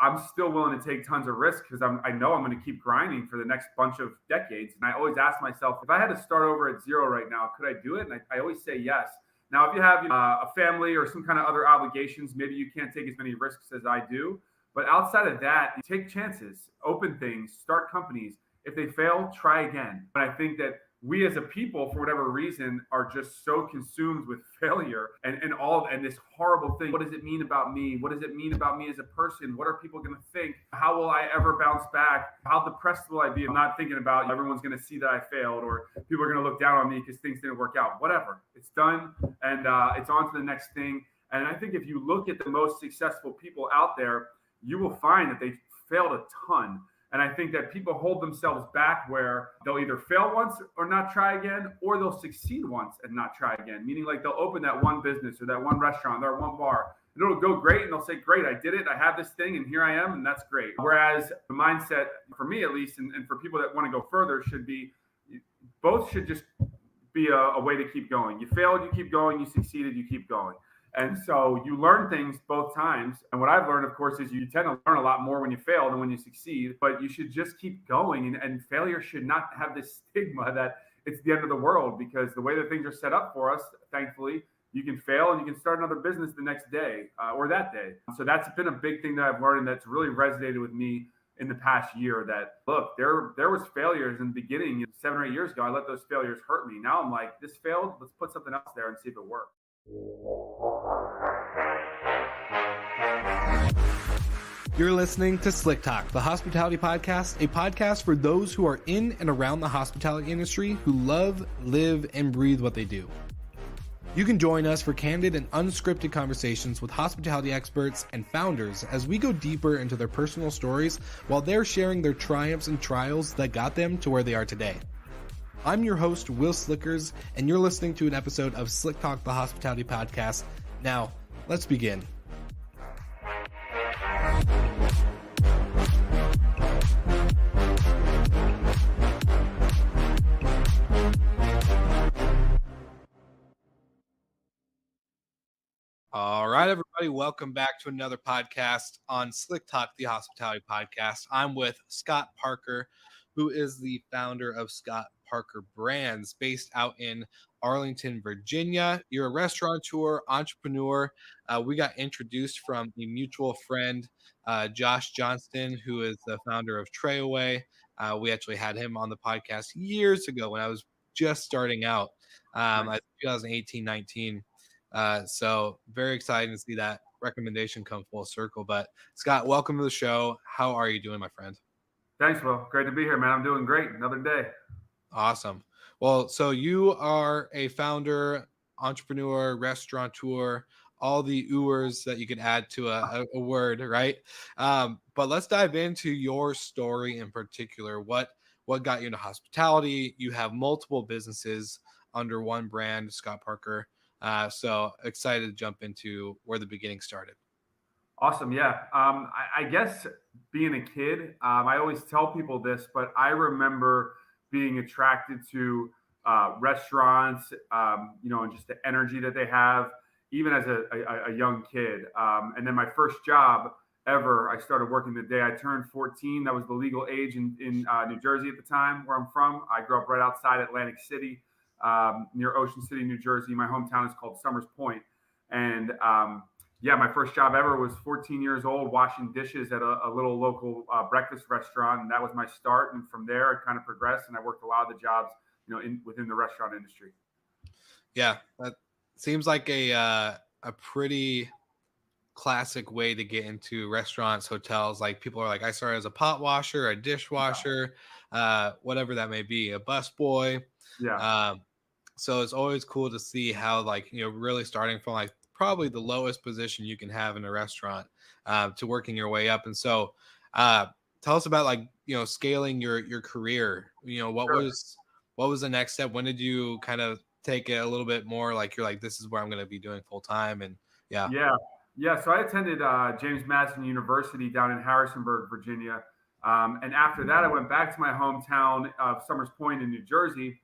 I'm still willing to take tons of risks because I know I'm going to keep grinding for the next bunch of decades. And I always ask myself, if I had to start over at zero right now, could I do it? And I always say yes. Now, if you have a family or some kind of other obligations, maybe you can't take as many risks as I do. But outside of that, take chances, open things, start companies. If they fail, try again. But I think that we as a people, for whatever reason, are just so consumed with failure and this horrible thing. What does it mean about me? What does it mean about me as a person? What are people going to think? How will I ever bounce back? How depressed will I be? I'm not thinking about everyone's going to see that I failed or people are going to look down on me because things didn't work out. Whatever. It's done and it's on to the next thing. And I think if you look at the most successful people out there, you will find that they failed a ton. And I think that people hold themselves back where they'll either fail once or not try again, or they'll succeed once and not try again. Meaning like they'll open that one business or that one restaurant or one bar. And it'll go great and they'll say, great, I did it. I have this thing and here I am. And that's great. Whereas the mindset, for me at least, and for people that want to go further, should be both should just be a way to keep going. You failed, you keep going. You succeeded, you keep going. And so you learn things both times. And what I've learned, of course, is you tend to learn a lot more when you fail than when you succeed. But you should just keep going. And failure should not have this stigma that it's the end of the world, because the way that things are set up for us, thankfully, you can fail and you can start another business the next day or that day. So that's been a big thing that I've learned, and that's really resonated with me in the past year. That, look, there was failures in the beginning 7 or 8 years ago. I let those failures hurt me. Now I'm like, this failed. Let's put something else there and see if it works. You're listening to Slick Talk, the hospitality podcast, a podcast for those who are in and around the hospitality industry who love, live, and breathe what they do. You can join us for candid and unscripted conversations with hospitality experts and founders as we go deeper into their personal stories while they're sharing their triumphs and trials that got them to where they are today. I'm your host, Will Slickers, and you're listening to an episode of Slick Talk, the hospitality podcast. Now, let's begin. All right, everybody, welcome back to another podcast on Slick Talk, the hospitality podcast. I'm with Scott Parker, who is the founder of Scott Parker Brands, based out in Arlington, Virginia. You're a restaurateur, entrepreneur. We got introduced from a mutual friend, Josh Johnston, who is the founder of Trayaway. We actually had him on the podcast years ago when I was just starting out, 2018, 19. So very exciting to see that recommendation come full circle. But Scott, welcome to the show. How are you doing, my friend? Thanks, Will. Great to be here, man. I'm doing great. Another day. Awesome. Well, so you are a founder, entrepreneur, restaurateur, all the oors that you could add to a word, right? But let's dive into your story in particular. What got you into hospitality? You have multiple businesses under one brand, Scott Parker. So excited to jump into where the beginning started. Awesome. Yeah. I guess being a kid, I always tell people this, but I remember being attracted to restaurants, and just the energy that they have, even as a young kid. And then my first job ever, I started working the day I turned 14. That was the legal age in New Jersey at the time, where I'm from. I grew up right outside Atlantic City, near Ocean City, New Jersey. My hometown is called Summers Point. And my first job ever was 14 years old, washing dishes at a little local breakfast restaurant. And that was my start. And from there, I kind of progressed, and I worked a lot of the jobs, within the restaurant industry. Yeah, that seems like a pretty classic way to get into restaurants, hotels. Like, people are like, I started as a pot washer, a dishwasher, whatever that may be, a busboy. Yeah. So it's always cool to see how, really starting from probably the lowest position you can have in a restaurant to working your way up. And so tell us about scaling your career. What was the next step? When did you kind of take it a little bit more you're like, this is where I'm going to be doing full time? And yeah. So I attended James Madison University down in Harrisonburg, Virginia. And after that, I went back to my hometown of Summers Point in New Jersey.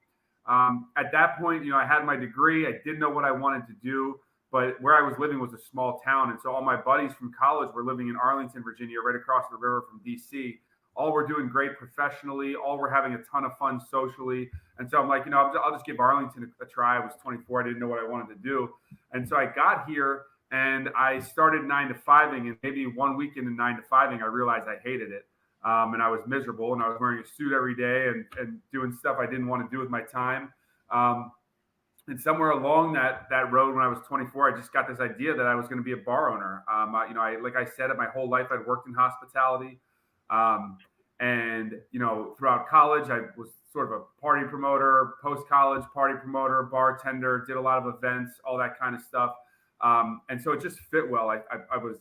At that point, I had my degree. I didn't know what I wanted to do. but where I was living was a small town. And so all my buddies from college were living in Arlington, Virginia, right across the river from DC. All were doing great professionally. All were having a ton of fun socially. And so I'm like, I'll just give Arlington a try. I was 24. I didn't know what I wanted to do. And so I got here and I started 9 to 5ing. And maybe one weekend in 9 to 5ing, I realized I hated it. And I was miserable, and I was wearing a suit every day and doing stuff I didn't want to do with my time. And somewhere along that road, when I was 24, I just got this idea that I was going to be a bar owner. Like I said, my whole life I'd worked in hospitality, and throughout college I was sort of a party promoter, post-college party promoter, bartender, did a lot of events, all that kind of stuff. And so it just fit well. I was,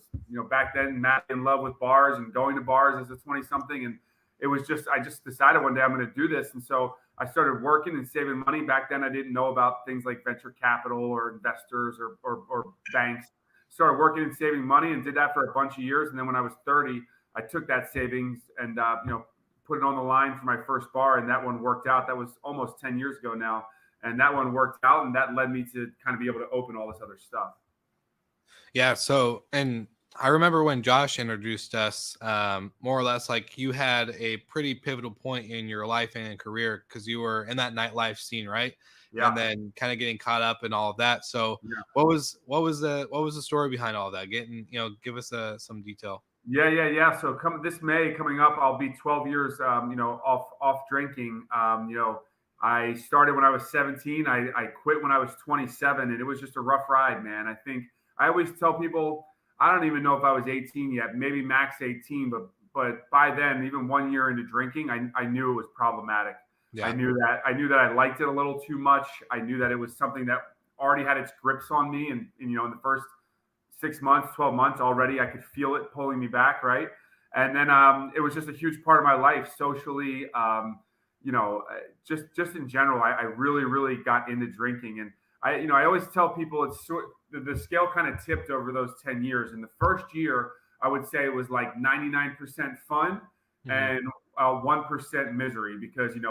back then madly in love with bars and going to bars as a 20-something, and I just decided one day I'm going to do this, and so I started working and saving money. Back then, I didn't know about things like venture capital or investors or banks. Started working and saving money and did that for a bunch of years. And then when I was 30, I took that savings and put it on the line for my first bar, and that one worked out. That was almost 10 years ago now, and that one worked out, and that led me to kind of be able to open all this other stuff. Yeah. So, and I remember when Josh introduced us, more or less like you had a pretty pivotal point in your life and career because you were in that nightlife scene, right? Yeah. And then kind of getting caught up in all of that. So Yeah. what was the story behind all that? Give us some detail. Yeah. So this May coming up, I'll be 12 years, off drinking. I started when I was 17. I quit when I was 27, and it was just a rough ride, man. I always tell people, I don't even know if I was 18 yet, maybe max 18, but by then, even 1 year into drinking, I knew it was problematic. Yeah. I knew that I liked it a little too much. I knew that it was something that already had its grips on me, and in the first 6 months, 12 months already, I could feel it pulling me back, right? And then it was just a huge part of my life socially, just in general. I really, really got into drinking, and I always tell people the scale kind of tipped over those 10 years. In the first year, I would say it was like 99% fun and 1% misery because, it's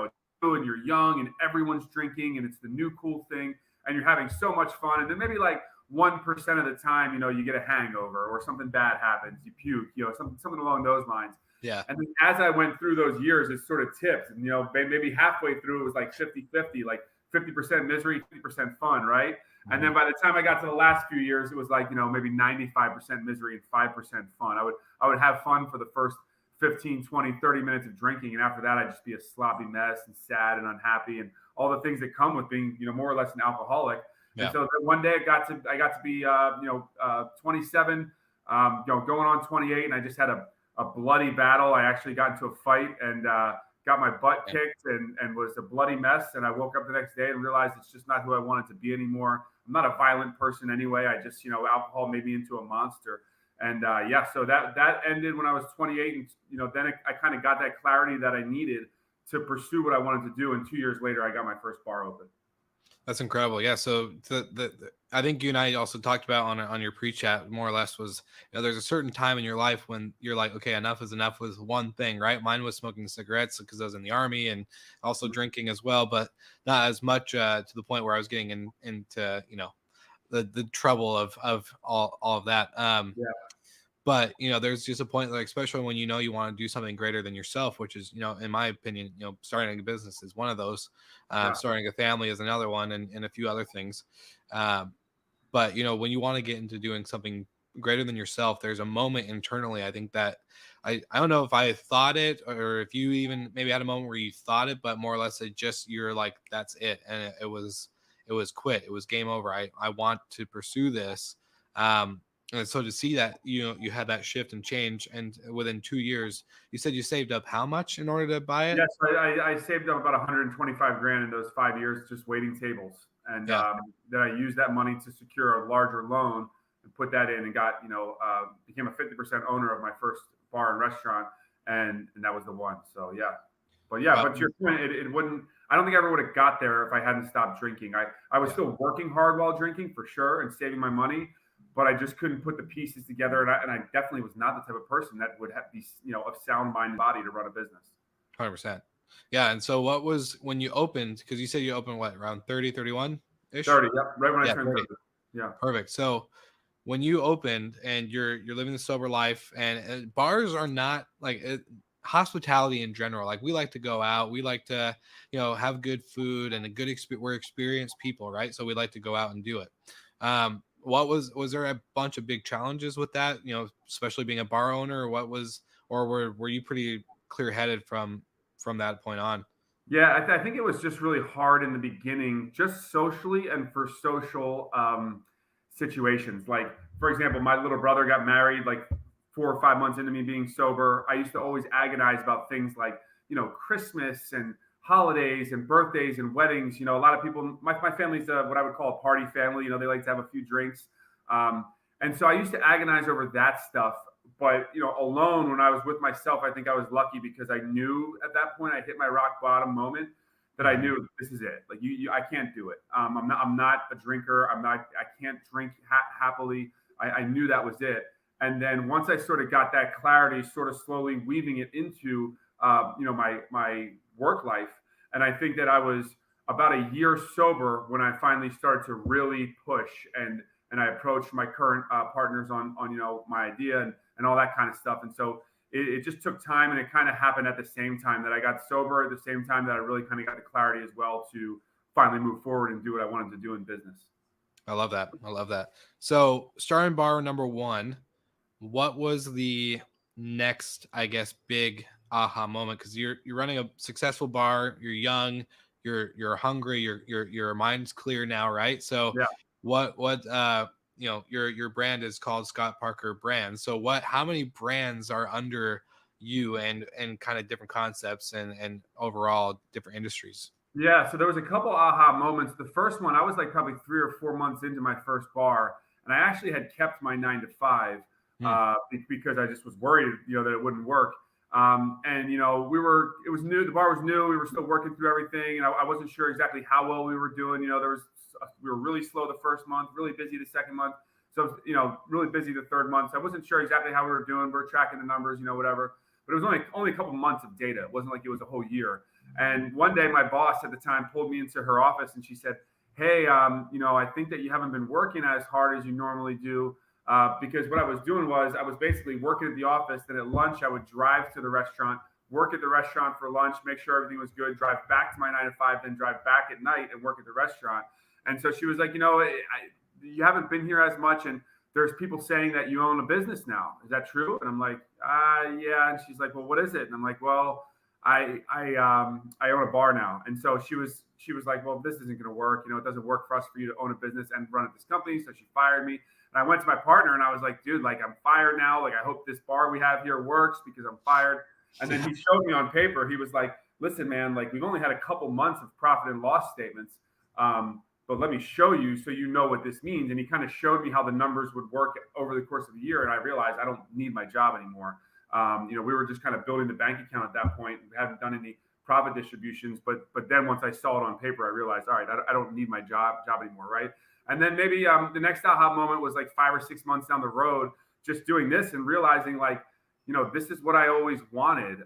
new and you're young and everyone's drinking and it's the new cool thing and you're having so much fun. And then maybe like 1% of the time, you get a hangover or something bad happens, you puke, something along those lines. Yeah. And then as I went through those years, it sort of tipped. And, maybe halfway through, it was like 50-50, like 50% misery, 50% fun, right? Mm-hmm. And then by the time I got to the last few years, it was like, maybe 95% misery and 5% fun. I would have fun for the first 15, 20, 30 minutes of drinking. And after that, I'd just be a sloppy mess and sad and unhappy and all the things that come with being, more or less an alcoholic. Yeah. And so one day I got to be, 27, going on 28, and I just had a bloody battle. I actually got into a fight and got my butt kicked and was a bloody mess. And I woke up the next day and realized it's just not who I wanted to be anymore. I'm not a violent person anyway. I just, alcohol made me into a monster. And so that ended when I was 28. And, then I kind of got that clarity that I needed to pursue what I wanted to do. And 2 years later, I got my first bar open. That's incredible. Yeah. So I think you and I also talked about on your pre-chat more or less was, there's a certain time in your life when you're like, okay, enough is enough with one thing, right? Mine was smoking cigarettes because I was in the Army and also drinking as well, but not as much to the point where I was getting into, the trouble of all of that. But, there's just a point, like, especially when you want to do something greater than yourself, which is, in my opinion, starting a business is one of those. Starting a family is another one, and a few other things. But, when you want to get into doing something greater than yourself, there's a moment internally, I think that I don't know if I thought it or if you even maybe had a moment where you thought it, but more or less you're like, that's it. And it was quit. It was game over. I want to pursue this. And so to see that, you had that shift and change, and within 2 years, you said you saved up how much in order to buy it? Yes, I saved up about 125 grand in those 5 years, just waiting tables. And then I used that money to secure a larger loan and put that in and got, became a 50% owner of my first bar and restaurant. And that was the one. So, yeah. But to your point, it wouldn't, I don't think I ever would have got there if I hadn't stopped drinking. I was still working hard while drinking for sure and saving my money, but I just couldn't put the pieces together. And I definitely was not the type of person that would have be, of sound mind and body to run a business. 100%. Yeah. And so what was when you opened, because you said you opened what, around 30, 31 ish? 30. Yep. Right when I turned 30. Yeah. Perfect. So when you opened and you're living the sober life, and bars are not like hospitality in general. Like we like to go out, we like to have good food and a good experience. We're experienced people, right? So we like to go out and do it. What was there a bunch of big challenges with that? Especially being a bar owner, or what was, or were you pretty clear headed from that point on? Yeah, I think it was just really hard in the beginning, just socially and for social situations. Like, for example, my little brother got married like 4 or 5 months into me being sober. I used to always agonize about things like, Christmas and holidays and birthdays and weddings. A lot of people, my family's what I would call a party family. They like to have a few drinks. Um, and so I used to agonize over that stuff. But alone when I was with myself, I think I was lucky because I knew at that point I hit my rock bottom moment that I Mhm. knew this is it. Like I can't do it. I'm not a drinker. I can't drink happily. I knew that was it. And then once I sort of got that clarity, sort of slowly weaving it into my work life, and I think that I was about a year sober when I finally started to really push and I approached my current partners on my idea and all that kind of stuff. And so it just took time, and it kind of happened at the same time that I got sober, at the same time that I really kind of got the clarity as well to finally move forward and do what I wanted to do in business. I love that. I love that. So starting bar number one, what was the next, I guess, big aha moment? Because you're running a successful bar, you're young, you're hungry, your mind's clear now, right? So Yeah. what your brand is called Scott Parker Brands. So how many brands are under you, and kind of different concepts and overall different industries? Yeah, so there was a couple aha moments. The first one, I was like probably 3 or 4 months into my first bar, and I actually had kept my 9 to 5 Hmm. because I just was worried, that it wouldn't work. And it was new. The bar was new. We were still working through everything, and I wasn't sure exactly how well we were doing. We were really slow the first month, really busy the second month. So really busy the third month. So I wasn't sure exactly how we were doing. We are tracking the numbers, whatever. But it was only a couple months of data. It wasn't like it was a whole year. And one day, my boss at the time pulled me into her office and she said, "Hey, I think that you haven't been working as hard as you normally do." Because what I was doing was I was basically working at the office. Then at lunch, I would drive to the restaurant, work at the restaurant for lunch, make sure everything was good, drive back to my 9 to 5, then drive back at night and work at the restaurant. And so she was like, you haven't been here as much. And there's people saying that you own a business now. Is that true? And I'm like, yeah. And she's like, well, what is it? And I'm like, well, I own a bar now. And so she was like, well, this isn't going to work. It doesn't work for us for you to own a business and run at this company. So she fired me. And I went to my partner and I was like, dude, like I'm fired now. Like I hope this bar we have here works because I'm fired. And then he showed me on paper. He was like, listen, man, like we've only had a couple months of profit and loss statements. But let me show you so you know what this means. And he kind of showed me how the numbers would work over the course of the year. And I realized I don't need my job anymore. We were just kind of building the bank account at that point. We hadn't done any profit distributions, but then once I saw it on paper, I realized, all right, I don't need my job anymore, right? And then maybe the next aha moment was like 5 or 6 months down the road, just doing this and realizing like, this is what I always wanted,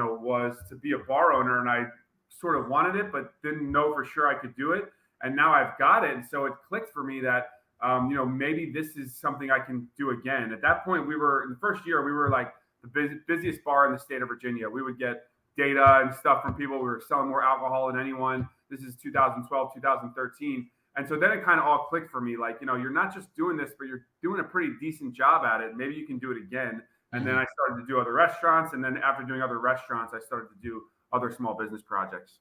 was to be a bar owner, and I sort of wanted it, but didn't know for sure I could do it. And now I've got it, and so it clicked for me that maybe this is something I can do again. At that point, we were in the first year, we were like the busiest bar in the state of Virginia. We would get data and stuff from people. We were selling more alcohol than anyone. This is 2012, 2013. And so then it kind of all clicked for me. Like, you're not just doing this, but you're doing a pretty decent job at it. Maybe you can do it again. And then I started to do other restaurants. And then after doing other restaurants, I started to do other small business projects.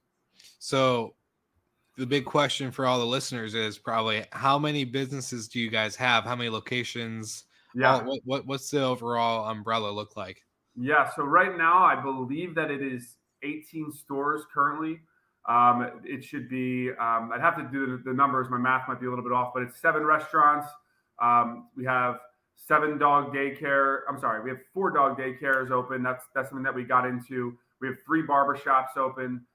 So the big question for all the listeners is probably, how many businesses do you guys have? How many locations? Yeah. What's the overall umbrella look like? Yeah. So right now, I believe that it is 18 stores currently. It should be, I'd have to do the numbers. My math might be a little bit off, but it's 7 restaurants. We have 7 dog daycare. I'm sorry. We have 4 dog daycares open. That's something that we got into. We have 3 barbershops open,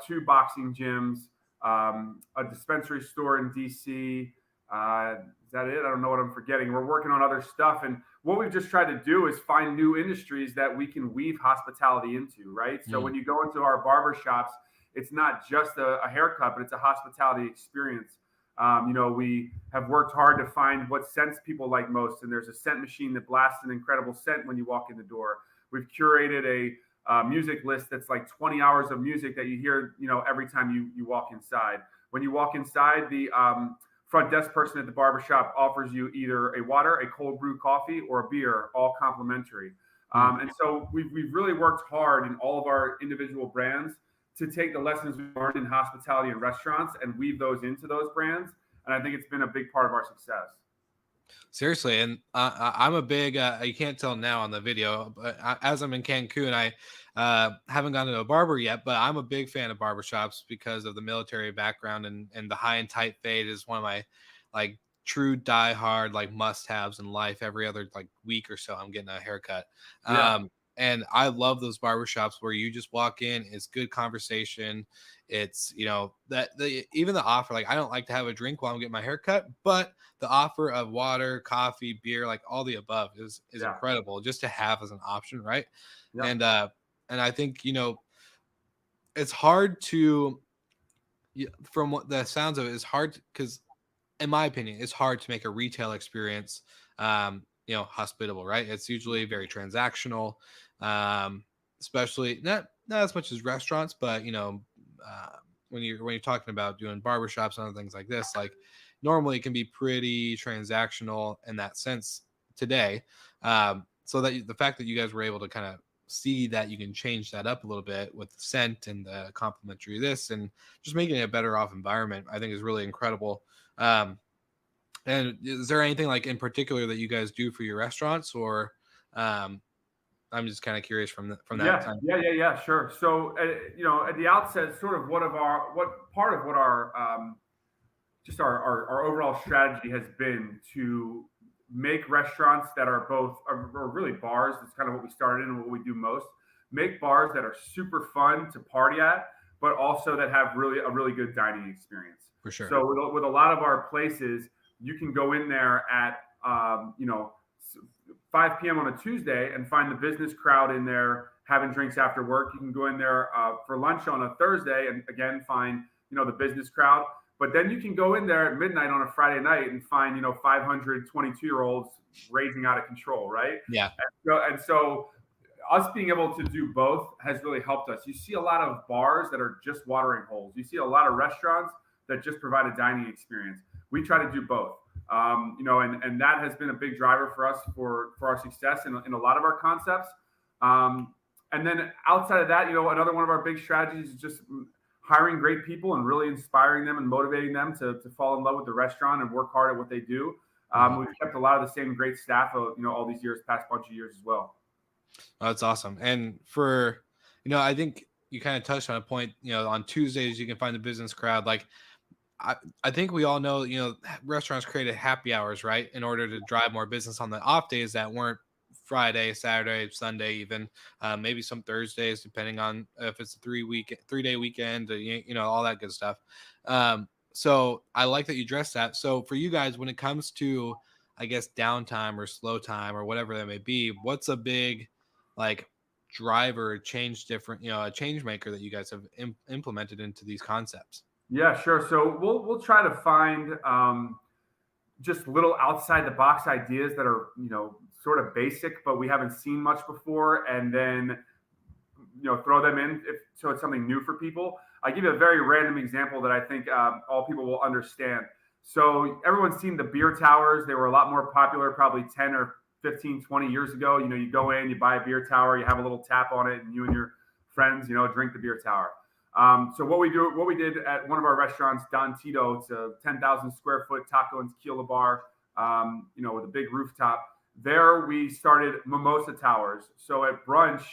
2 boxing gyms, a dispensary store in DC. Is that it? I don't know what I'm forgetting. We're working on other stuff. And what we've just tried to do is find new industries that we can weave hospitality into, right? So when you go into our barbershops, it's not just a haircut, but it's a hospitality experience. We have worked hard to find what scents people like most, and there's a scent machine that blasts an incredible scent when you walk in the door. We've curated a music list that's like 20 hours of music that you hear, every time you walk inside. When you walk inside, the front desk person at the barbershop offers you either a water, a cold brew coffee, or a beer, all complimentary. And so we've really worked hard in all of our individual brands to take the lessons we learned in hospitality and restaurants and weave those into those brands. And I think it's been a big part of our success. Seriously, and I'm a big. You can't tell now on the video, but as I'm in Cancun, I haven't gone to a barber yet. But I'm a big fan of barbershops because of the military background, and the high and tight fade is one of my like true diehard like must-haves in life. Every other like week or so, I'm getting a haircut. Yeah. And I love those barbershops where you just walk in, it's good conversation. It's that even the offer, like I don't like to have a drink while I'm getting my haircut, but the offer of water, coffee, beer, like all the above is incredible just to have as an option, right? Yeah. And I think it's hard to, from what the sounds of it, is hard because in my opinion, it's hard to make a retail experience hospitable, right? It's usually very transactional, especially not as much as restaurants, but when you're talking about doing barbershops and other things like this, like normally it can be pretty transactional in that sense today. So that the fact that you guys were able to kind of see that you can change that up a little bit with the scent and the complimentary this and just making it a better off environment, I think is really incredible. And is there anything like in particular that you guys do for your restaurants, or I'm just kind of curious from that time. Yeah, sure. So, at the outset, sort of what part of what our just our overall strategy has been to make restaurants that are both are really bars. It's kind of what we started and what we do most. Make bars that are super fun to party at, but also that have a really good dining experience. For sure. So with a lot of our places, you can go in there at 5 p.m. on a Tuesday and find the business crowd in there having drinks after work. You can go in there for lunch on a Thursday and again find the business crowd. But then you can go in there at midnight on a Friday night and find 500 22-year-olds raging out of control, right? Yeah. And so us being able to do both has really helped us. You see a lot of bars that are just watering holes. You see a lot of restaurants that just provide a dining experience. We try to do both. And that has been a big driver for us for our success in a lot of our concepts. And then outside of that, another one of our big strategies is just hiring great people and really inspiring them and motivating them to fall in love with the restaurant and work hard at what they do. We've kept a lot of the same great staff, all these years, past bunch of years as well. Oh, that's awesome. And for, I think you kind of touched on a point, on Tuesdays, you can find the business crowd. Like, I think we all know, restaurants created happy hours, right? In order to drive more business on the off days that weren't Friday, Saturday, Sunday, even maybe some Thursdays, depending on if it's a 3-day weekend, all that good stuff. So I like that you addressed that. So for you guys, when it comes to, I guess, downtime or slow time or whatever that may be, what's a big like driver change a change maker that you guys have implemented into these concepts? Yeah, sure. So we'll try to find just little outside the box ideas that are sort of basic, but we haven't seen much before, and then throw them in so it's something new for people. I give you a very random example that I think all people will understand. So everyone's seen the beer towers. They were a lot more popular probably 10 or 15, 20 years ago. You go in, you buy a beer tower, you have a little tap on it, and you and your friends, drink the beer tower. So what we did at one of our restaurants, Don Tito, it's a 10,000 square foot taco and tequila bar, with a big rooftop. There we started mimosa towers. So at brunch,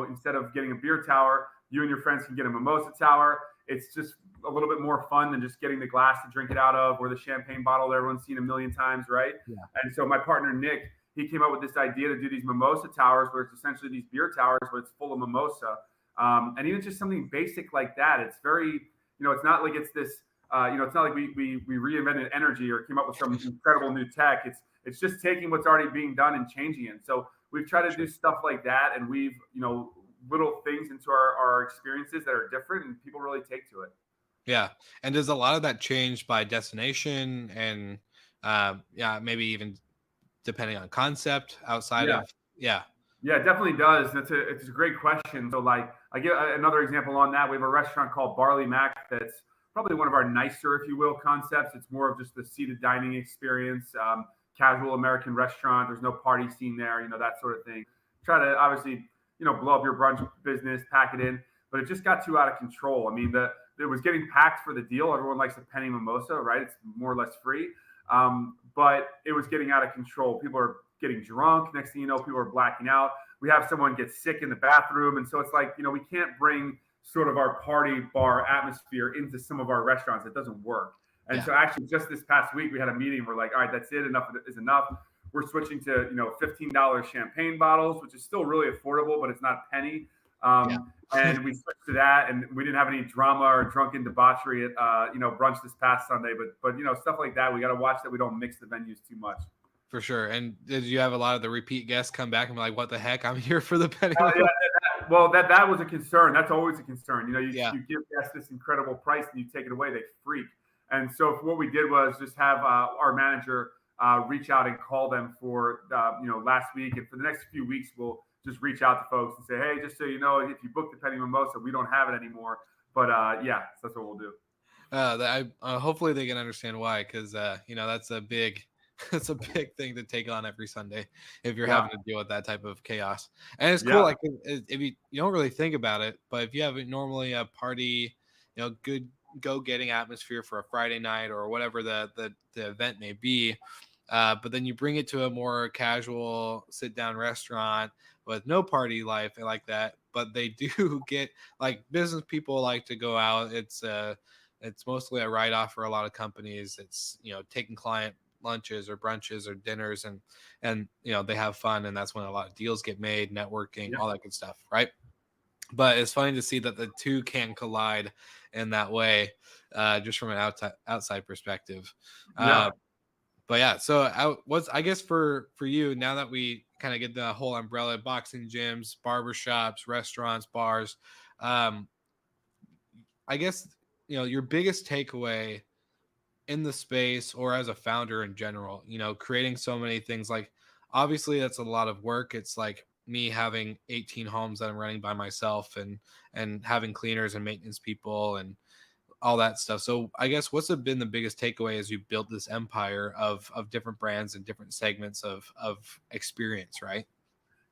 instead of getting a beer tower, you and your friends can get a mimosa tower. It's just a little bit more fun than just getting the glass to drink it out of or the champagne bottle that everyone's seen a million times, right? Yeah. And so my partner, Nick, he came up with this idea to do these mimosa towers where it's essentially these beer towers, but it's full of mimosa. And even just something basic like that, it's very, it's not like it's this, it's not like we reinvented energy or came up with some incredible new tech. It's just taking what's already being done and changing it. So we've tried to do stuff like that, and we've, little things into our experiences that are different, and people really take to it. Yeah. And does a lot of that change by destination and yeah, maybe even depending on concept outside Yeah. of yeah. Yeah, it definitely does. It's a great question. So, like, I give another example on that. We have a restaurant called Barley Mac that's probably one of our nicer, if you will, concepts. It's more of just the seated dining experience, casual American restaurant. There's no party scene there, that sort of thing. Try to obviously, blow up your brunch business, pack it in, but it just got too out of control. I mean, it was getting packed for the deal. Everyone likes a penny mimosa, right? It's more or less free. But it was getting out of control. People are getting drunk. Next thing you know, people are blacking out. We have someone get sick in the bathroom. And so it's like, we can't bring sort of our party bar atmosphere into some of our restaurants. It doesn't work. And Yeah. so actually just this past week, we had a meeting. We're like, all right, that's it. Enough is enough. We're switching to, $15 champagne bottles, which is still really affordable, but it's not a penny. And we switched to that, and we didn't have any drama or drunken debauchery at brunch this past Sunday. But stuff like that, we got to watch that we don't mix the venues too much. For sure. And did you have a lot of the repeat guests come back and be like, "What the heck? I'm here for the penny." Well, that was a concern. That's always a concern. You Yeah. give guests this incredible price and you take it away, they freak. And so what we did was just have our manager reach out and call them for last week, and for the next few weeks we'll just reach out to folks and say, hey, just so you know, if you book the penny mimosa, we don't have it anymore. But yeah, so that's what we'll do. Hopefully they can understand why, because that's a big it's a big thing to take on every Sunday if you're having to deal with that type of chaos. And it's cool, like if you don't really think about it, but if you have normally a party, good go-getting atmosphere for a Friday night or whatever the event may be, but then you bring it to a more casual sit-down restaurant with no party life like that, but they do get, like, business people like to go out. It's mostly a write-off for a lot of companies. It's taking client lunches or brunches or dinners, and they have fun, and that's when a lot of deals get made, networking, all that good stuff, right? But it's funny to see that the two can collide in that way, just from an outside perspective. But yeah, so I guess for you, now that we kind of get the whole umbrella, boxing gyms, barbershops, restaurants, bars, I guess your biggest takeaway in the space, or as a founder in general, creating so many things, like, obviously that's a lot of work. It's like me having 18 homes that I'm running by myself, and having cleaners and maintenance people and all that stuff. So I guess what's been the biggest takeaway as you built this empire of different brands and different segments of experience, right?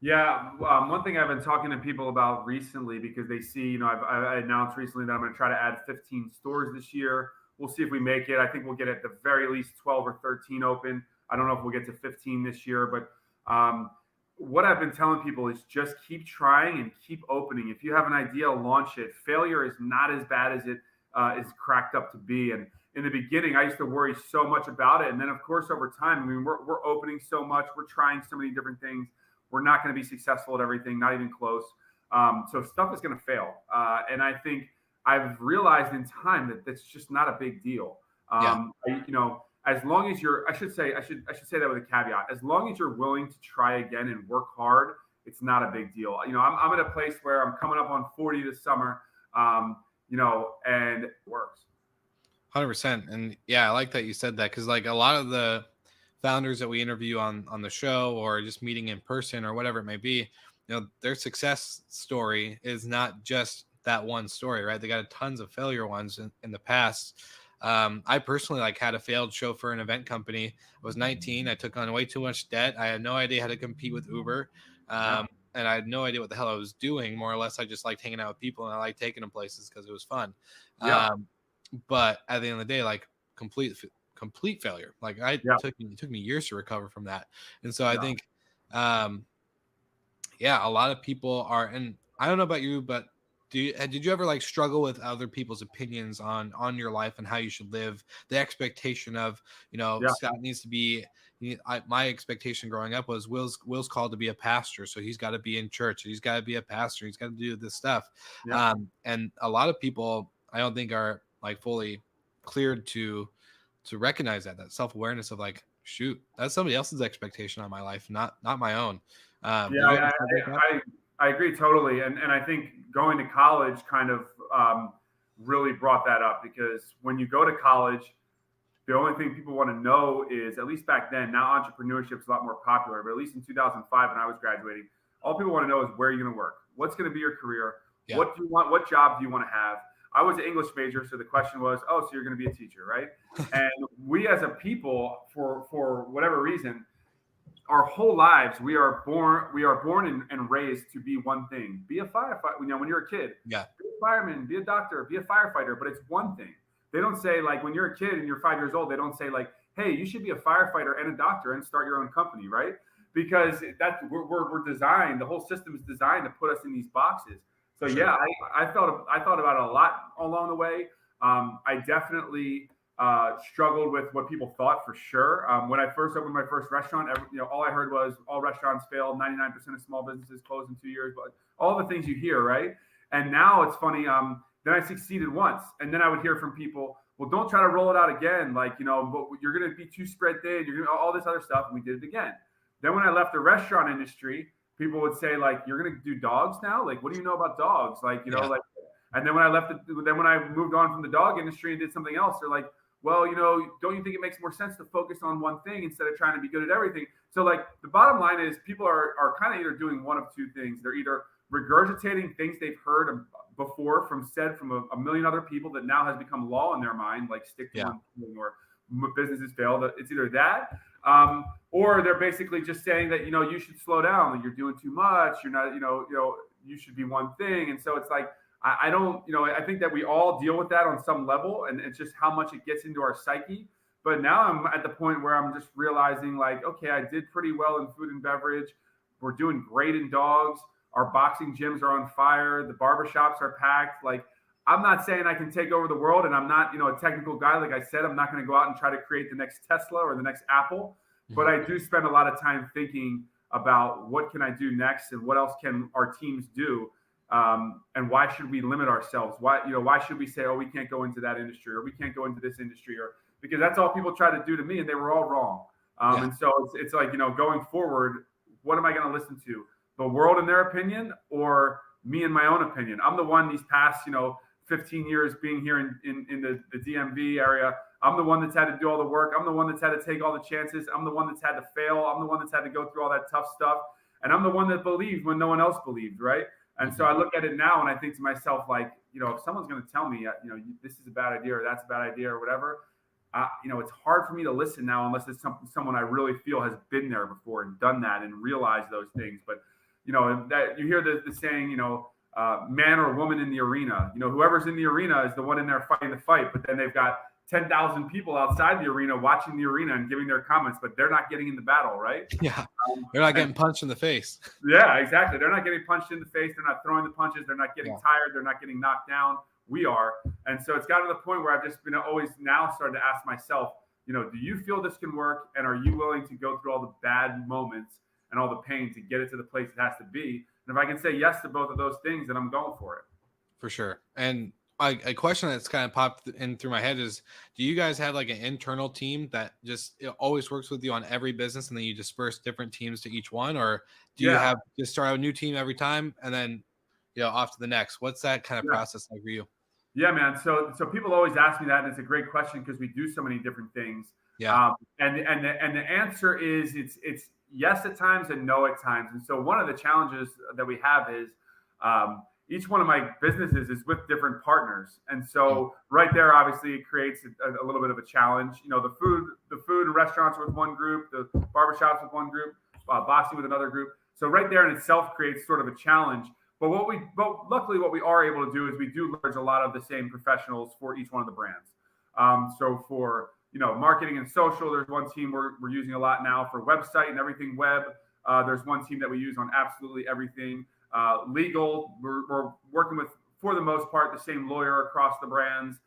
Yeah, one thing I've been talking to people about recently, because they see, I announced recently that I'm going to try to add 15 stores this year. We'll see if we make it. I think we'll get at the very least 12 or 13 open. I don't know if we'll get to 15 this year, but what I've been telling people is just keep trying and keep opening. If you have an idea, launch it. Failure is not as bad as it is cracked up to be. And in the beginning, I used to worry so much about it. And then, of course, over time, I mean, we're opening so much. We're trying so many different things. We're not going to be successful at everything, not even close. So stuff is going to fail. And I think I've realized in time that that's just not a big deal. As long as I should say that with a caveat. As long as you're willing to try again and work hard, it's not a big deal. I'm at a place where I'm coming up on 40 this summer, and it works. 100%. And yeah, I like that you said that, because like a lot of the founders that we interview on the show, or just meeting in person or whatever it may be, their success story is not just that one story, right? They got tons of failure ones in the past. I personally had a failed show for an event company. I was 19. I took on way too much debt. I had no idea how to compete with Uber. And I had no idea what the hell I was doing. More or less, I just liked hanging out with people, and I liked taking them places because it was fun. But at the end of the day, complete failure. It took me years to recover from that. And so I think, a lot of people are, and I don't know about you, but did you ever struggle with other people's opinions on your life and how you should live? The expectation of, Scott needs to be, my expectation growing up was Will's called to be a pastor. So he's got to be in church. He's got to be a pastor. He's got to do this stuff. And a lot of people, I don't think, are fully cleared to recognize that self-awareness of shoot, that's somebody else's expectation on my life, not my own. I agree totally. And I think going to college kind of really brought that up, because when you go to college, the only thing people want to know is, at least back then, now entrepreneurship is a lot more popular, but at least in 2005 when I was graduating, all people want to know is where you're going to work, what's going to be your career, what do you want, what job do you want to have. I was an English major, so the question was, oh, so you're going to be a teacher, right? And we as a people, for whatever reason, our whole lives, we are born and raised to be one thing: be a firefighter. You know, when you're a kid, be a fireman, be a doctor, be a firefighter. But it's one thing. They don't say, like, when you're a kid and you're 5 years old, they don't say, like, hey, you should be a firefighter and a doctor and start your own company, right? Because we're designed. The whole system is designed to put us in these boxes. So yeah, I thought about it a lot along the way. I definitely struggled with what people thought, for sure. When I first opened my first restaurant, all I heard was all restaurants fail, 99% of small businesses close in 2 years, but all the things you hear, right? And now it's funny. Then I succeeded once, and then I would hear from people, well, don't try to roll it out again. Like, but you're going to be too spread thin. You're going to all this other stuff. And we did it again. Then when I left the restaurant industry, people would say, like, you're going to do dogs now? Like, what do you know about dogs? Like, like, and then when I moved on from the dog industry and did something else, they're like, well, don't you think it makes more sense to focus on one thing instead of trying to be good at everything? So, like, the bottom line is people are kind of either doing one of two things. They're either regurgitating things they've heard before from a million other people that now has become law in their mind, like stick to one thing, or businesses fail. It's either that, or they're basically just saying that, you should slow down, that you're doing too much. You're not, you should be one thing. And so it's like, I don't, I think that we all deal with that on some level, and it's just how much it gets into our psyche. But now I'm at the point where I'm just realizing, like, okay, I did pretty well in food and beverage. We're doing great in dogs. Our boxing gyms are on fire. The barbershops are packed. Like, I'm not saying I can take over the world, and I'm not, a technical guy. Like I said, I'm not going to go out and try to create the next Tesla or the next Apple. But I do spend a lot of time thinking about what can I do next, and what else can our teams do. And why should we limit ourselves? Why should we say, oh, we can't go into that industry, or we can't go into this industry, or because that's all people try to do to me, and they were all wrong. And so it's like, going forward, what am I going to listen to? The world and their opinion, or me and my own opinion? I'm the one these past, 15 years being here in the DMV area. I'm the one that's had to do all the work. I'm the one that's had to take all the chances. I'm the one that's had to fail. I'm the one that's had to go through all that tough stuff. And I'm the one that believed when no one else believed, right? And so I look at it now and I think to myself, like, if someone's going to tell me, this is a bad idea, or that's a bad idea, or whatever, it's hard for me to listen now unless it's someone I really feel has been there before and done that and realized those things. But, that you hear the saying, man or woman in the arena, whoever's in the arena is the one in there fighting the fight. But then they've got 10,000 people outside the arena watching the arena and giving their comments, but they're not getting in the battle, right? Yeah. They're not getting punched in the face. Yeah, exactly. They're not getting punched in the face. They're not throwing the punches. They're not getting tired. They're not getting knocked down. We are. And so it's gotten to the point where I've just been always now starting to ask myself, do you feel this can work? And are you willing to go through all the bad moments and all the pain to get it to the place it has to be? And if I can say yes to both of those things, then I'm going for it. For sure. And a question that's kind of popped in through my head is, do you guys have like an internal team that just always works with you on every business, and then you disperse different teams to each one? Or do you have just start a new team every time and then, off to the next? What's that kind of process like for you? Yeah, man. So people always ask me that, and it's a great question because we do so many different things. Yeah. And the answer is it's yes at times and no at times. And so one of the challenges that we have is each one of my businesses is with different partners. And so right there, obviously, it creates a little bit of a challenge. The food and restaurants are with one group, the barbershops with one group, boxing with another group. So right there in itself creates sort of a challenge. But luckily what we are able to do is we do leverage a lot of the same professionals for each one of the brands. So for marketing and social, there's one team we're using a lot now for website and everything web. There's one team that we use on absolutely everything. Legal, we're working with, for the most part, the same lawyer across the brands.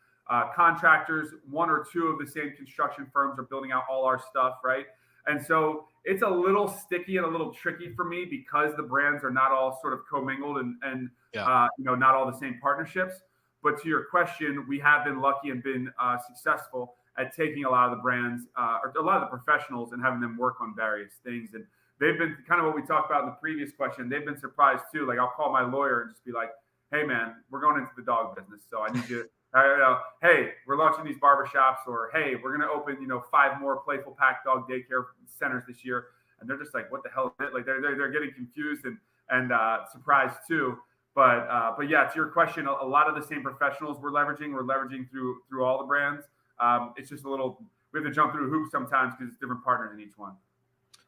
Contractors, one or two of the same construction firms are building out all our stuff, right? And so it's a little sticky and a little tricky for me because the brands are not all sort of commingled and not all the same partnerships. But to your question, we have been lucky and been successful at taking a lot of the brands or a lot of the professionals and having them work on various things. And they've been kind of what we talked about in the previous question. They've been surprised too. Like, I'll call my lawyer and just be like, hey man, we're going into the dog business. So I need you Hey, we're launching these barbershops, or hey, we're going to open, 5 more playful pack dog daycare centers this year. And they're just like, what the hell is it? Like they're getting confused and surprised too. But yeah, to your question, a lot of the same professionals we're leveraging through all the brands. It's just we have to jump through hoops sometimes because it's different partners in each one.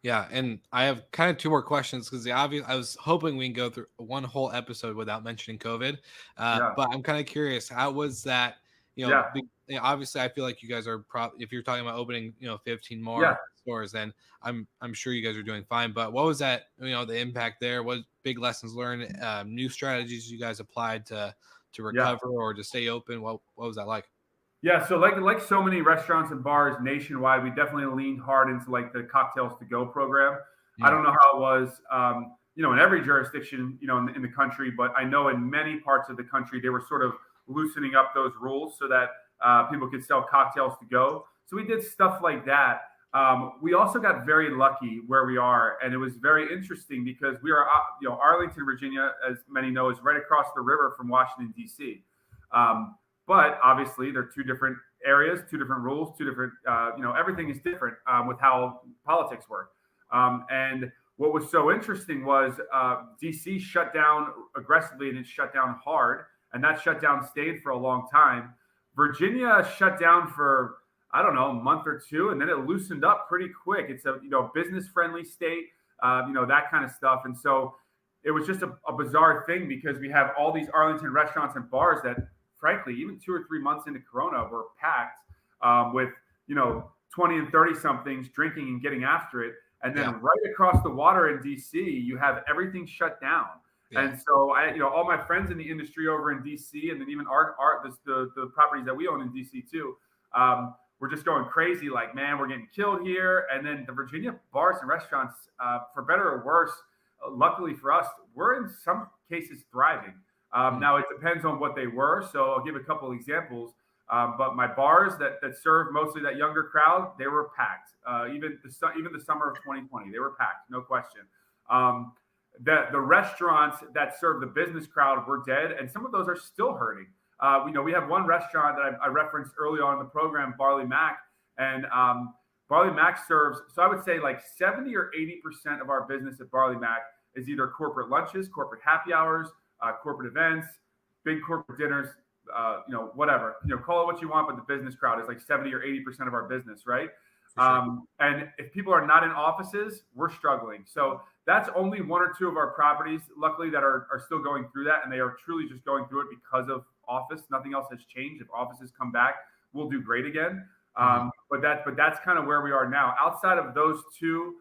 Yeah, and I have kind of 2 more questions because I was hoping we can go through one whole episode without mentioning COVID, Yeah. but I'm kind of curious. How was that? Yeah. Obviously, I feel like you guys are if you're talking about opening, 15 Yeah. more stores, then I'm sure you guys are doing fine. But what was that? The impact there? What big lessons learned? New strategies you guys applied to Yeah. recover or to stay open? What was that like? Yeah, so like so many restaurants and bars nationwide, we definitely leaned hard into like the cocktails to go program. I Mm, don't know how it was, in every jurisdiction, in the country, but I know in many parts of the country they were sort of loosening up those rules so that people could sell cocktails to go. So we did stuff like that. We also got very lucky where we are, and it was very interesting because we are, Arlington, Virginia, as many know, is right across the river from Washington D.C. Um, but obviously, they're 2 different areas, 2 different rules, 2 different, everything is different with how politics work. And what was so interesting was DC shut down aggressively and it shut down hard. And that shutdown stayed for a long time. Virginia shut down for, I don't know, a month or 2, and then it loosened up pretty quick. It's a, business friendly state, that kind of stuff. And so it was just a bizarre thing because we have all these Arlington restaurants and bars that, frankly, even 2 or 3 months into Corona, were packed with 20 and 30 somethings drinking and getting after it. And then right across the water in DC, you have everything shut down. yeah. And so all my friends in the industry over in DC, and then even the properties that we own in DC too, we're just going crazy. Like, man, we're getting killed here. And then the Virginia bars and restaurants, for better or worse, luckily for us, we're in some cases thriving. Now it depends on what they were. So I'll give a couple of examples. But my bars that serve mostly that younger crowd, they were packed. Even the summer of 2020, they were packed, no question. The restaurants that serve the business crowd were dead, and some of those are still hurting. We have one restaurant that I referenced early on in the program, Barley Mac, and Barley Mac serves. So I would say like 70 or 80% of our business at Barley Mac is either corporate lunches, corporate happy hours, corporate events, big corporate dinners, whatever, call it what you want, but the business crowd is like 70 or 80% of our business, right? Sure. And if people are not in offices, we're struggling. So that's only 1 or 2 of our properties, luckily, that are still going through that, and they are truly just going through it because of office. Nothing else has changed. If offices come back, we'll do great again. But that's kind of where we are now. Outside of those 2,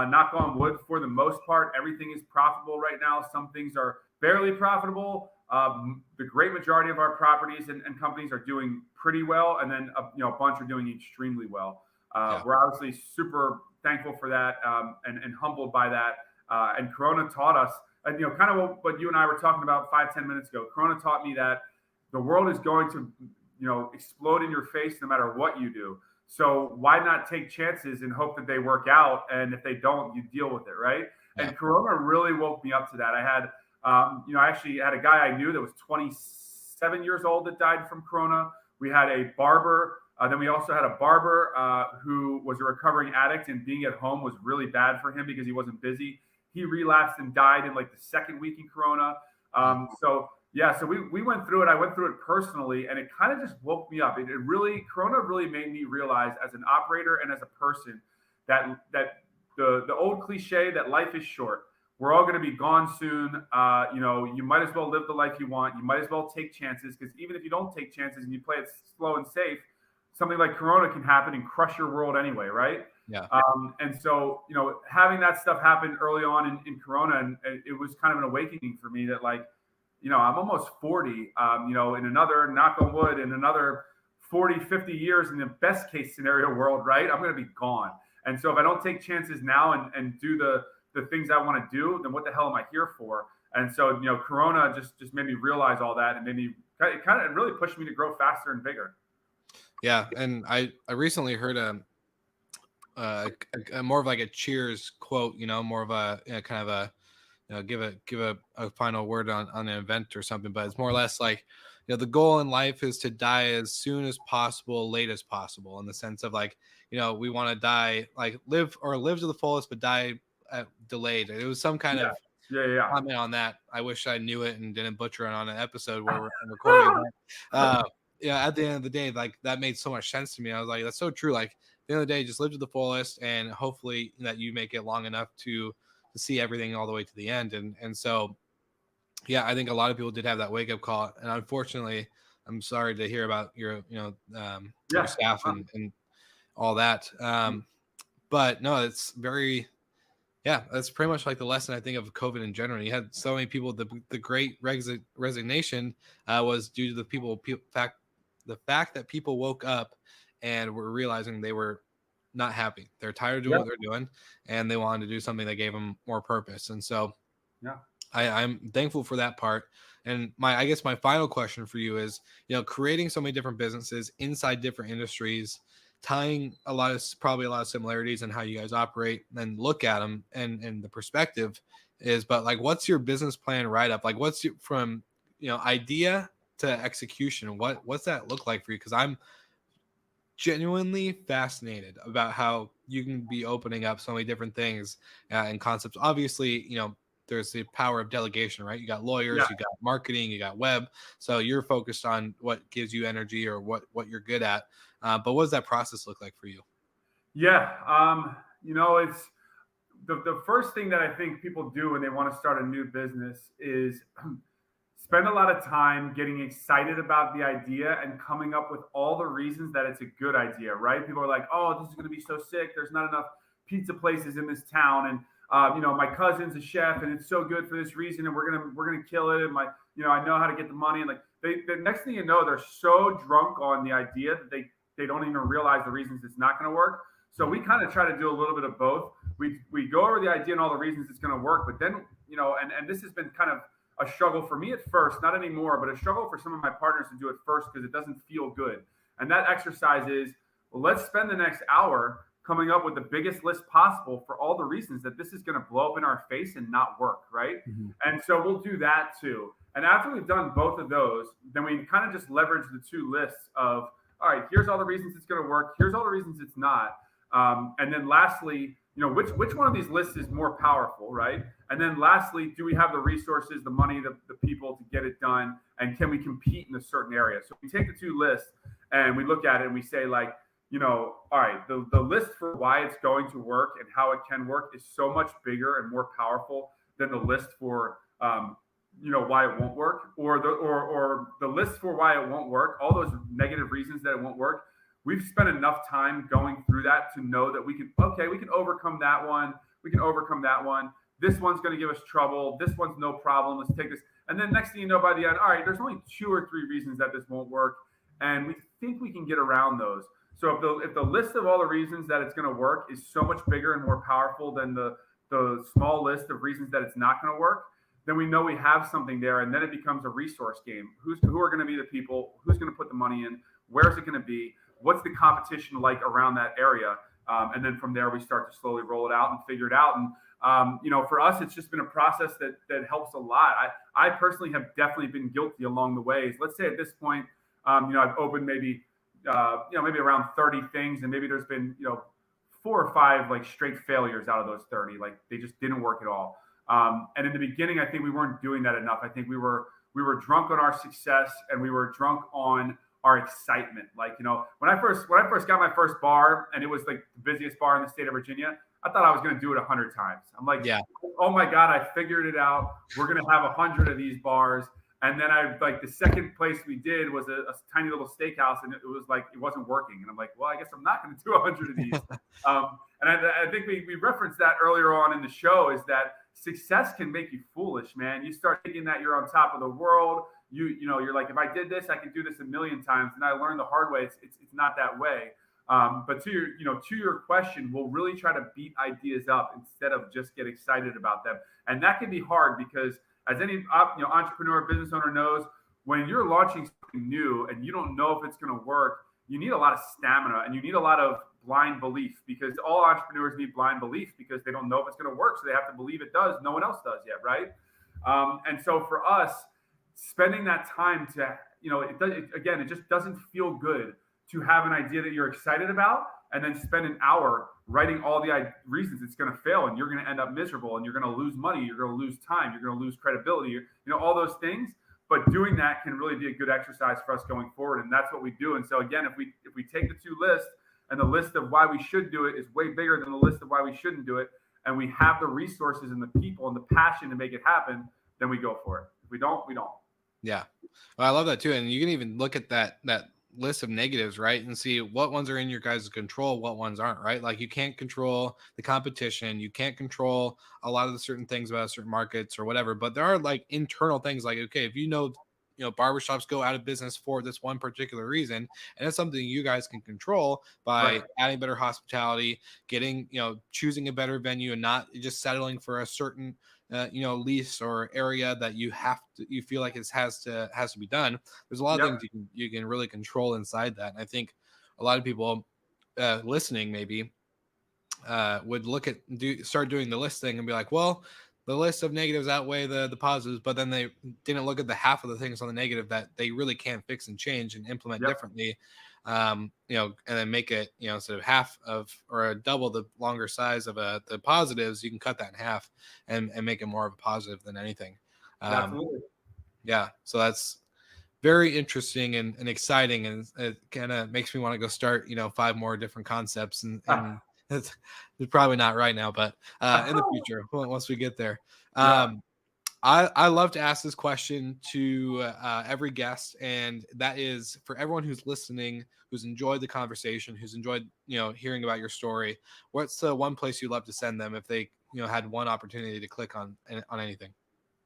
knock on wood, for the most part, everything is profitable right now. Some things are barely profitable. The great majority of our properties and companies are doing pretty well, and then a bunch are doing extremely well. We're obviously super thankful for that, and humbled by that. And Corona taught us, and kind of what you and I were talking about 5-10 minutes ago. Corona taught me that the world is going to explode in your face no matter what you do. So why not take chances and hope that they work out? And if they don't, you deal with it, right? Yeah. And Corona really woke me up to that. I had I actually had a guy I knew that was 27 years old that died from Corona. We had a barber. Then we also had a barber who was a recovering addict, and being at home was really bad for him because he wasn't busy. He relapsed and died in like the 2nd week in Corona. So we went through it. I went through it personally, and it kind of just woke me up. Corona really made me realize, as an operator and as a person, that the old cliche that life is short. We're all going to be gone soon. You might as well live the life you want. You might as well take chances, because even if you don't take chances and you play it slow and safe, something like Corona can happen and crush your world anyway, right? Yeah. And so, having that stuff happen early on in Corona, and it was kind of an awakening for me that, like, I'm almost 40, in another, knock on wood, in another 40, 50 years, in the best case scenario world, right? I'm going to be gone. And so if I don't take chances now and do the things I want to do, then what the hell am I here for? And so, Corona just made me realize all that, and it really pushed me to grow faster and bigger. Yeah. And I recently heard a more of like a Cheers quote, more of a kind of give a final word on an event or something, but it's more or less like, the goal in life is to die as soon as possible, late as possible, in the sense of like, we want to die, like live to the fullest, but die delayed. It was some kind Yeah. of Yeah. comment on that. I wish I knew it and didn't butcher it on an episode where we're recording. At the end of the day, like that made so much sense to me. I was like, that's so true. Like at the end of the day, just live to the fullest, and hopefully that you make it long enough to see everything all the way to the end. And so, yeah, I think a lot of people did have that wake up call, and unfortunately, I'm sorry to hear about your your staff and all that. But no, it's very. Yeah, that's pretty much like the lesson I think of COVID in general. You had so many people. The great resignation was due to the fact that people woke up and were realizing they were not happy. They're tired of doing what they're doing, and they wanted to do something that gave them more purpose. And so, I'm thankful for that part. And I guess my final question for you is, creating so many different businesses inside different industries, tying probably a lot of similarities in how you guys operate and look at them, and the perspective is, but like, what's your business plan up? Like, what's from, idea to execution? What's that look like for you? Because I'm genuinely fascinated about how you can be opening up so many different things and concepts. Obviously, there's the power of delegation, right? You got lawyers, you got marketing, you got web. So you're focused on what gives you energy or what you're good at. But what does that process look like for you? Yeah. It's the first thing that I think people do when they want to start a new business is spend a lot of time getting excited about the idea and coming up with all the reasons that it's a good idea, right? People are like, oh, this is going to be so sick. There's not enough pizza places in this town. And, my cousin's a chef and it's so good for this reason. And we're going to kill it. And I know how to get the money. And like the next thing you know, they're so drunk on the idea that they don't even realize the reasons it's not going to work. So we kind of try to do a little bit of both. We go over the idea and all the reasons it's going to work, but then, and this has been kind of a struggle for me at first, not anymore, but a struggle for some of my partners to do it first because it doesn't feel good. And that exercise is, well, let's spend the next hour coming up with the biggest list possible for all the reasons that this is going to blow up in our face and not work, right? Mm-hmm. And so we'll do that too. And after we've done both of those, then we kind of just leverage the two lists of, all right, here's all the reasons it's going to work. Here's all the reasons it's not. And then lastly, which one of these lists is more powerful, right? And then lastly, do we have the resources, the money, the people to get it done? And can we compete in a certain area? So we take the two lists and we look at it and we say like, all right, the list for why it's going to work and how it can work is so much bigger and more powerful than the list for, why it won't work, or the list for why it won't work, all those negative reasons that it won't work. We've spent enough time going through that to know that we can overcome that one. We can overcome that one. This one's going to give us trouble. This one's no problem. Let's take this. And then next thing you know, by the end, all right, there's only 2 or 3 reasons that this won't work. And we think we can get around those. So if the list of all the reasons that it's going to work is so much bigger and more powerful than the small list of reasons that it's not going to work, then we know we have something there. And then it becomes a resource game. Who are going to be the people? Who's going to put the money in? Where is it going to be? What's the competition like around that area? And then from there, we start to slowly roll it out and figure it out. And, for us, it's just been a process that helps a lot. I personally have definitely been guilty along the ways. Let's say at this point, I've opened maybe around 30 things, and maybe there's been, 4 or 5 like straight failures out of those 30. Like they just didn't work at all. And in the beginning, I think we weren't doing that enough. I think we were drunk on our success, and we were drunk on our excitement. Like, when I first got my first bar, and it was like the busiest bar in the state of Virginia, I thought I was going to do it 100 times. I'm like, oh my God, I figured it out. We're going to have 100 of these bars. And then the second place we did was a tiny little steakhouse, and it was like, it wasn't working. And I'm like, well, I guess I'm not going to do 100 of these. And I think we referenced that earlier on in the show, is that success can make you foolish, man. You start thinking that you're on top of the world. You're like, if I did this, I could do this a million times. And I learned the hard way. It's not that way. But to your question, we'll really try to beat ideas up instead of just get excited about them. And that can be hard because, as any entrepreneur, business owner knows, when you're launching something new and you don't know if it's going to work, you need a lot of stamina and you need a lot of blind belief, because all entrepreneurs need blind belief because they don't know if it's going to work. So they have to believe it does. No one else does yet, right? And so for us, spending that time to, it just doesn't feel good to have an idea that you're excited about and then spend an hour writing all the reasons it's going to fail and you're going to end up miserable and you're going to lose money, you're going to lose time, you're going to lose credibility, all those things. But doing that can really be a good exercise for us going forward. And that's what we do. And so again, if we take the two lists, and the list of why we should do it is way bigger than the list of why we shouldn't do it, and we have the resources and the people and the passion to make it happen, then we go for it. If we don't, we don't. Yeah. Well, I love that too. And you can even look at that list of negatives, right? And see what ones are in your guys' control, what ones aren't, right? Like you can't control the competition. You can't control a lot of the certain things about certain markets or whatever, but there are like internal things like, okay, if barbershops go out of business for this one particular reason, and it's something you guys can control by adding better hospitality, getting, choosing a better venue and not just settling for a certain lease or area that you feel like it has to be done. There's a lot of things you can really control inside that. And I think a lot of people listening maybe would start doing the list thing and be like, well, the list of negatives outweigh the positives, but then they didn't look at the half of the things on the negative that they really can fix and change and implement differently. And then make it, instead of half of or a double the longer size of the positives, you can cut that in half and make it more of a positive than anything. Absolutely. Yeah. So that's very interesting and exciting. And it kind of makes me want to go start, 5 more different concepts and it's probably not right now, but in the future, once we get there. I love to ask this question to every guest, and that is for everyone who's listening, who's enjoyed the conversation, who's enjoyed hearing about your story. What's the one place you'd love to send them if they had one opportunity to click on anything?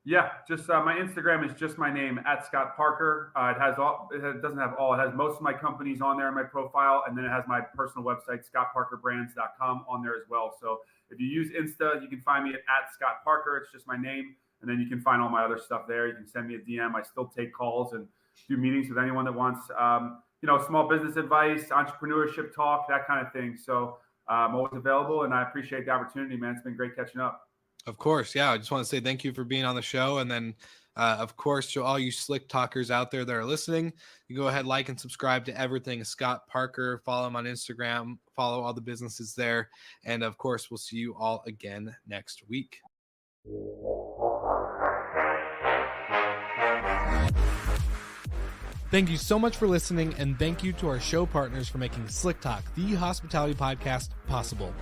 Yeah, just my Instagram is just my name @ScottParker. It has all. It doesn't have all. It has most of my companies on there in my profile, and then it has my personal website, scottparkerbrands.com, on there as well. So if you use Insta, you can find me at @ScottParker. It's just my name, and then you can find all my other stuff there. You can send me a DM. I still take calls and do meetings with anyone that wants, small business advice, entrepreneurship talk, that kind of thing. So I'm always available, and I appreciate the opportunity, man. It's been great catching up. Of course. Yeah. I just want to say thank you for being on the show. And then, of course, to all you slick talkers out there that are listening, you go ahead, like and subscribe to everything Scott Parker. Follow him on Instagram. Follow all the businesses there. And, of course, we'll see you all again next week. Thank you so much for listening. And thank you to our show partners for making Slick Talk, the hospitality podcast, possible.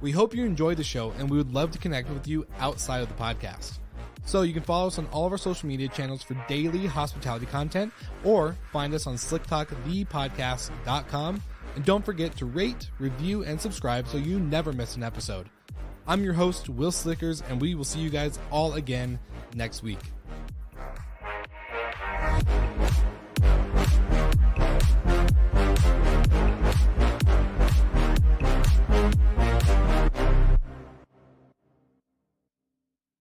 We hope you enjoyed the show, and we would love to connect with you outside of the podcast. So you can follow us on all of our social media channels for daily hospitality content, or find us on slicktalkthepodcast.com. And don't forget to rate, review, and subscribe so you never miss an episode. I'm your host, Will Slickers, and we will see you guys all again next week.